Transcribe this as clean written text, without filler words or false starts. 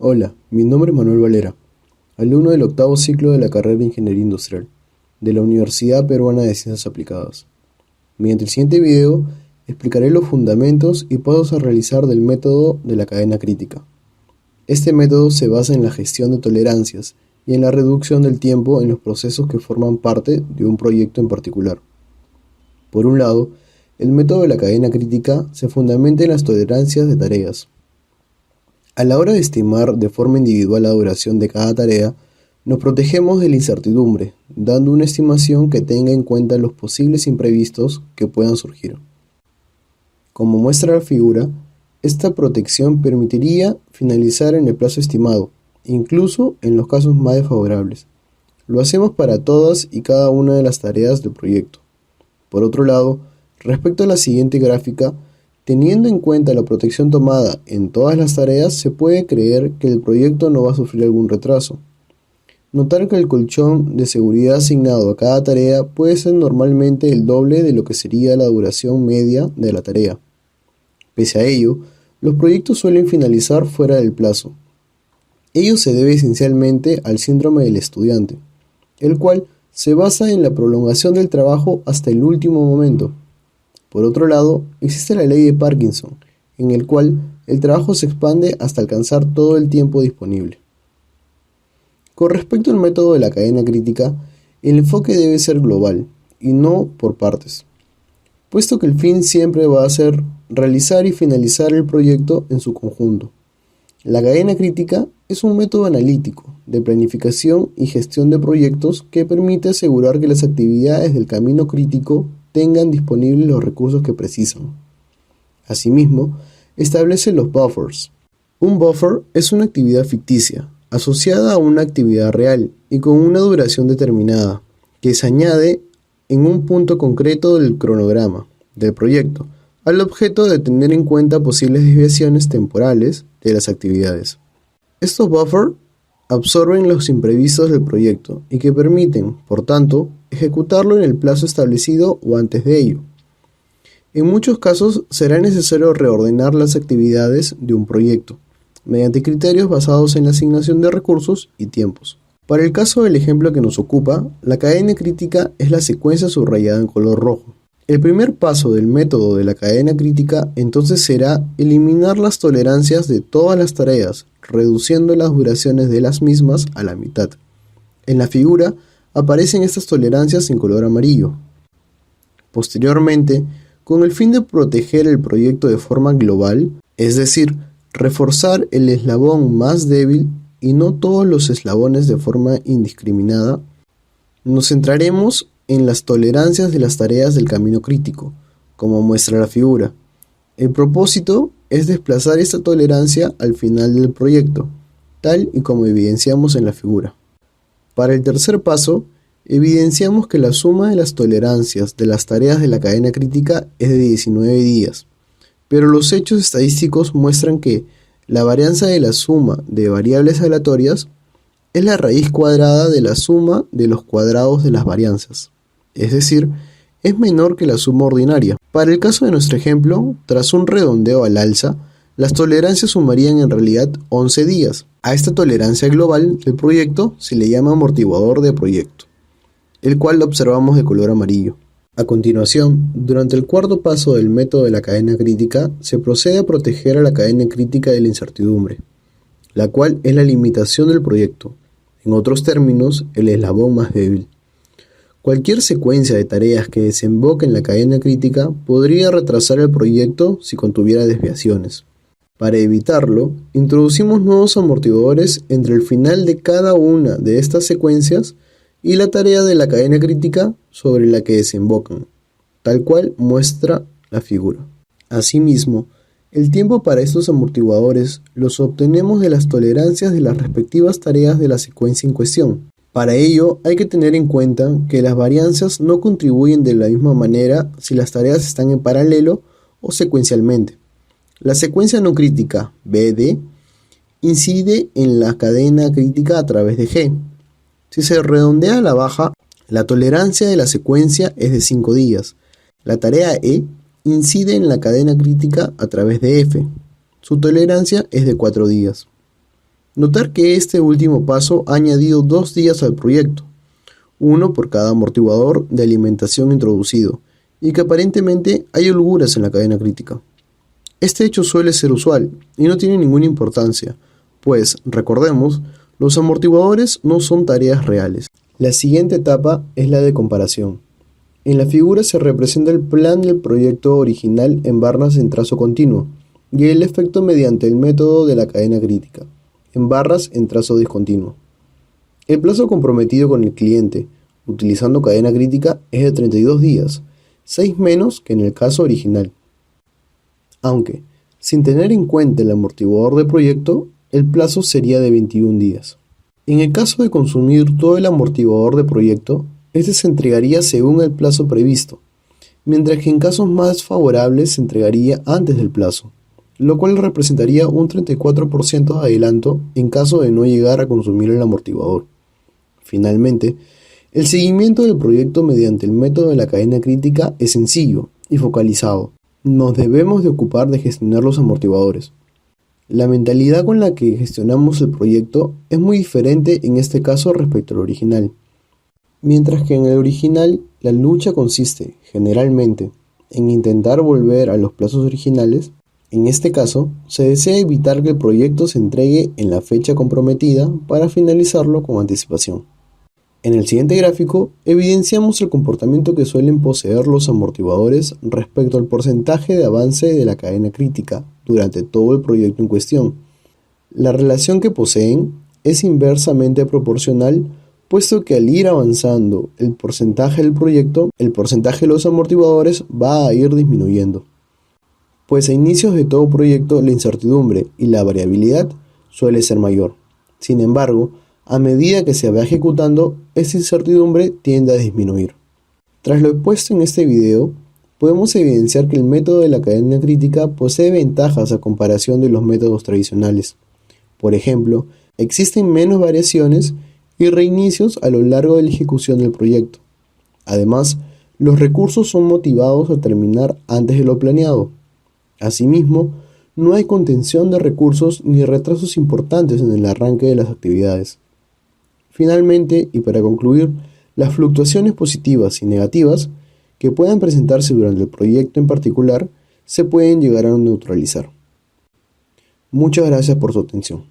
Hola, mi nombre es Manuel Valera, alumno del octavo ciclo de la carrera de Ingeniería Industrial, de la Universidad Peruana de Ciencias Aplicadas. Mediante el siguiente video, explicaré los fundamentos y pasos a realizar del método de la cadena crítica. Este método se basa en la gestión de tolerancias y en la reducción del tiempo en los procesos que forman parte de un proyecto en particular. Por un lado, el método de la cadena crítica se fundamenta en las tolerancias de tareas. A la hora de estimar de forma individual la duración de cada tarea, nos protegemos de la incertidumbre, dando una estimación que tenga en cuenta los posibles imprevistos que puedan surgir. Como muestra la figura, esta protección permitiría finalizar en el plazo estimado, incluso en los casos más desfavorables. Lo hacemos para todas y cada una de las tareas del proyecto. Por otro lado, respecto a la siguiente gráfica, teniendo en cuenta la protección tomada en todas las tareas, se puede creer que el proyecto no va a sufrir algún retraso. Notar que el colchón de seguridad asignado a cada tarea puede ser normalmente el doble de lo que sería la duración media de la tarea. Pese a ello, los proyectos suelen finalizar fuera del plazo. Ello se debe esencialmente al síndrome del estudiante, el cual se basa en la prolongación del trabajo hasta el último momento. Por otro lado, existe la ley de Parkinson, en el cual el trabajo se expande hasta alcanzar todo el tiempo disponible. Con respecto al método de la cadena crítica, el enfoque debe ser global y no por partes, puesto que el fin siempre va a ser realizar y finalizar el proyecto en su conjunto. La cadena crítica es un método analítico de planificación y gestión de proyectos que permite asegurar que las actividades del camino crítico tengan disponibles los recursos que precisan. Asimismo, establece los buffers. Un buffer es una actividad ficticia, asociada a una actividad real y con una duración determinada, que se añade en un punto concreto del cronograma del proyecto, al objeto de tener en cuenta posibles desviaciones temporales de las actividades. Estos buffers absorben los imprevistos del proyecto y que permiten, por tanto, ejecutarlo en el plazo establecido o antes de ello. En muchos casos será necesario reordenar las actividades de un proyecto, mediante criterios basados en la asignación de recursos y tiempos. Para el caso del ejemplo que nos ocupa, la cadena crítica es la secuencia subrayada en color rojo. El primer paso del método de la cadena crítica entonces será eliminar las tolerancias de todas las tareas, reduciendo las duraciones de las mismas a la mitad. En la figura aparecen estas tolerancias en color amarillo. Posteriormente, con el fin de proteger el proyecto de forma global, es decir, reforzar el eslabón más débil y no todos los eslabones de forma indiscriminada, nos centraremos en las tolerancias de las tareas del camino crítico, como muestra la figura. El propósito es desplazar esta tolerancia al final del proyecto, tal y como evidenciamos en la figura. Para el tercer paso, evidenciamos que la suma de las tolerancias de las tareas de la cadena crítica es de 19 días, pero los hechos estadísticos muestran que la varianza de la suma de variables aleatorias es la raíz cuadrada de la suma de los cuadrados de las varianzas, es decir, es menor que la suma ordinaria. Para el caso de nuestro ejemplo, tras un redondeo al alza, las tolerancias sumarían en realidad 11 días. A esta tolerancia global del proyecto se le llama amortiguador de proyecto, el cual lo observamos de color amarillo. A continuación, durante el cuarto paso del método de la cadena crítica, se procede a proteger a la cadena crítica de la incertidumbre, la cual es la limitación del proyecto, en otros términos, el eslabón más débil. Cualquier secuencia de tareas que desemboque en la cadena crítica podría retrasar el proyecto si contuviera desviaciones. Para evitarlo, introducimos nuevos amortiguadores entre el final de cada una de estas secuencias y la tarea de la cadena crítica sobre la que desembocan, tal cual muestra la figura. Asimismo, el tiempo para estos amortiguadores los obtenemos de las tolerancias de las respectivas tareas de la secuencia en cuestión. Para ello, hay que tener en cuenta que las varianzas no contribuyen de la misma manera si las tareas están en paralelo o secuencialmente. La secuencia no crítica, BD, incide en la cadena crítica a través de G. Si se redondea a la baja, la tolerancia de la secuencia es de 5 días. La tarea E incide en la cadena crítica a través de F. Su tolerancia es de 4 días. Notar que este último paso ha añadido 2 días al proyecto, uno por cada amortiguador de alimentación introducido, y que aparentemente hay holguras en la cadena crítica. Este hecho suele ser usual y no tiene ninguna importancia, pues, recordemos, los amortiguadores no son tareas reales. La siguiente etapa es la de comparación. En la figura se representa el plan del proyecto original en barras en trazo continuo y el efecto mediante el método de la cadena crítica, en barras en trazo discontinuo. El plazo comprometido con el cliente, utilizando cadena crítica, es de 32 días, 6 menos que en el caso original. Aunque, sin tener en cuenta el amortiguador de proyecto, el plazo sería de 21 días. En el caso de consumir todo el amortiguador de proyecto, este se entregaría según el plazo previsto, mientras que en casos más favorables se entregaría antes del plazo, lo cual representaría un 34% de adelanto en caso de no llegar a consumir el amortiguador. Finalmente, el seguimiento del proyecto mediante el método de la cadena crítica es sencillo y focalizado. Nos debemos de ocupar de gestionar los amortiguadores. La mentalidad con la que gestionamos el proyecto es muy diferente en este caso respecto al original. Mientras que en el original la lucha consiste, generalmente, en intentar volver a los plazos originales, en este caso se desea evitar que el proyecto se entregue en la fecha comprometida para finalizarlo con anticipación. En el siguiente gráfico evidenciamos el comportamiento que suelen poseer los amortiguadores respecto al porcentaje de avance de la cadena crítica durante todo el proyecto en cuestión. La relación que poseen es inversamente proporcional, puesto que al ir avanzando el porcentaje del proyecto, el porcentaje de los amortiguadores va a ir disminuyendo. Pues a inicios de todo proyecto la incertidumbre y la variabilidad suele ser mayor. Sin embargo, a medida que se va ejecutando, esta incertidumbre tiende a disminuir. Tras lo expuesto en este video, podemos evidenciar que el método de la cadena crítica posee ventajas a comparación de los métodos tradicionales. Por ejemplo, existen menos variaciones y reinicios a lo largo de la ejecución del proyecto. Además, los recursos son motivados a terminar antes de lo planeado. Asimismo, no hay contención de recursos ni retrasos importantes en el arranque de las actividades. Finalmente, y para concluir, las fluctuaciones positivas y negativas que puedan presentarse durante el proyecto en particular se pueden llegar a neutralizar. Muchas gracias por su atención.